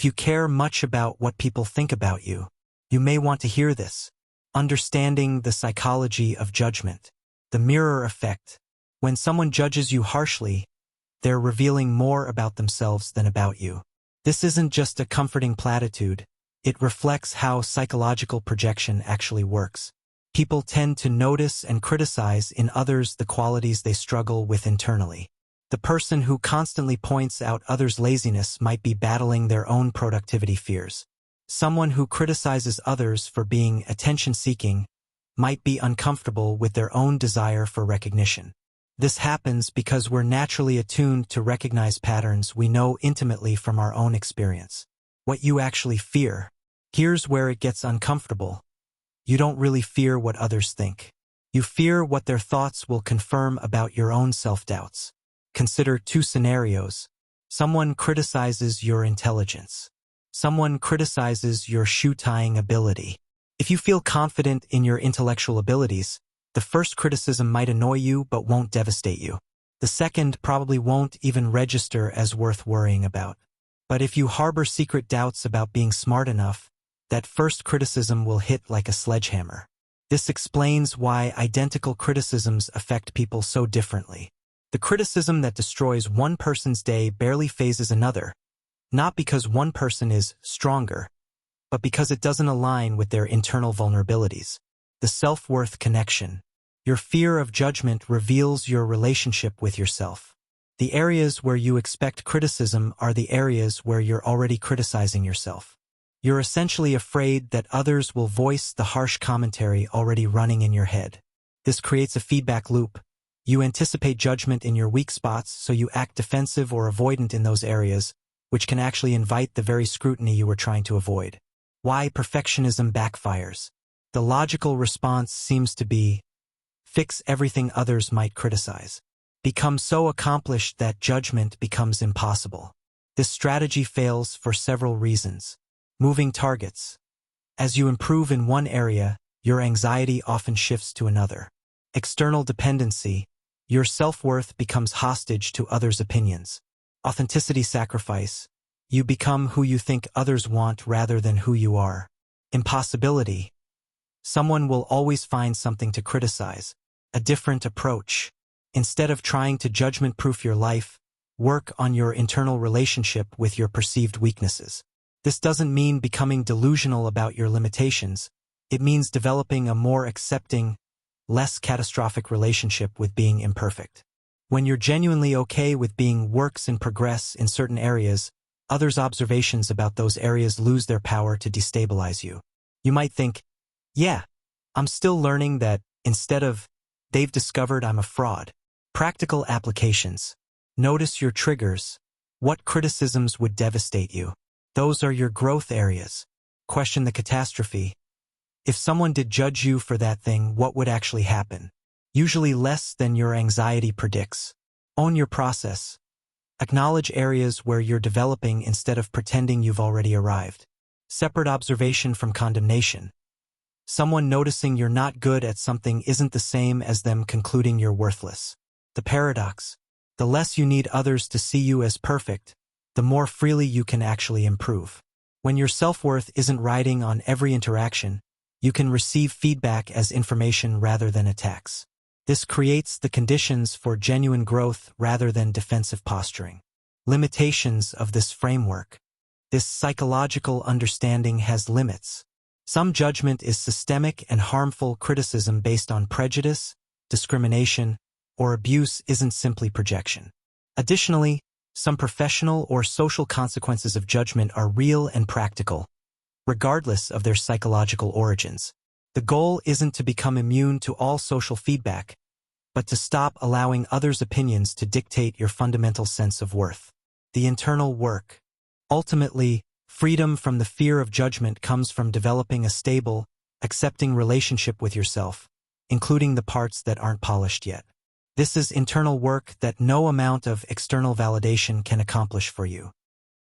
If you care much about what people think about you, you may want to hear this. Understanding the psychology of judgment. The mirror effect. When someone judges you harshly, they're revealing more about themselves than about you. This isn't just a comforting platitude. It reflects how psychological projection actually works. People tend to notice and criticize in others the qualities they struggle with internally. The person who constantly points out others' laziness might be battling their own productivity fears. Someone who criticizes others for being attention-seeking might be uncomfortable with their own desire for recognition. This happens because we're naturally attuned to recognize patterns we know intimately from our own experience. What you actually fear. Here's where it gets uncomfortable. You don't really fear what others think. You fear what their thoughts will confirm about your own self-doubts. Consider two scenarios. Someone criticizes your intelligence. Someone criticizes your shoe-tying ability. If you feel confident in your intellectual abilities, the first criticism might annoy you but won't devastate you. The second probably won't even register as worth worrying about. But if you harbor secret doubts about being smart enough, that first criticism will hit like a sledgehammer. This explains why identical criticisms affect people so differently. The criticism that destroys one person's day barely phases another, not because one person is stronger, but because it doesn't align with their internal vulnerabilities. The self-worth connection. Your fear of judgment reveals your relationship with yourself. The areas where you expect criticism are the areas where you're already criticizing yourself. You're essentially afraid that others will voice the harsh commentary already running in your head. This creates a feedback loop. You anticipate judgment in your weak spots, so you act defensive or avoidant in those areas, which can actually invite the very scrutiny you were trying to avoid. Why perfectionism backfires. The logical response seems to be, fix everything others might criticize. Become so accomplished that judgment becomes impossible. This strategy fails for several reasons. Moving targets. As you improve in one area, your anxiety often shifts to another. External dependency. Your self-worth becomes hostage to others' opinions. Authenticity sacrifice. You become who you think others want rather than who you are. Impossibility. Someone will always find something to criticize. A different approach. Instead of trying to judgment-proof your life, work on your internal relationship with your perceived weaknesses. This doesn't mean becoming delusional about your limitations. It means developing a more accepting, less catastrophic relationship with being imperfect. When you're genuinely okay with being works in progress in certain areas, others' observations about those areas lose their power to destabilize you. You might think, yeah, I'm still learning that, instead of, they've discovered I'm a fraud. Practical applications. Notice your triggers. What criticisms would devastate you? Those are your growth areas. Question the catastrophe. If someone did judge you for that thing, what would actually happen? Usually less than your anxiety predicts. Own your process. Acknowledge areas where you're developing instead of pretending you've already arrived. Separate observation from condemnation. Someone noticing you're not good at something isn't the same as them concluding you're worthless. The paradox. The less you need others to see you as perfect, the more freely you can actually improve. When your self-worth isn't riding on every interaction, you can receive feedback as information rather than attacks. This creates the conditions for genuine growth rather than defensive posturing. Limitations of this framework. This psychological understanding has limits. Some judgment is systemic and harmful. Criticism based on prejudice, discrimination, or abuse isn't simply projection. Additionally, some professional or social consequences of judgment are real and practical, regardless of their psychological origins. The goal isn't to become immune to all social feedback, but to stop allowing others' opinions to dictate your fundamental sense of worth. The internal work. Ultimately, freedom from the fear of judgment comes from developing a stable, accepting relationship with yourself, including the parts that aren't polished yet. This is internal work that no amount of external validation can accomplish for you.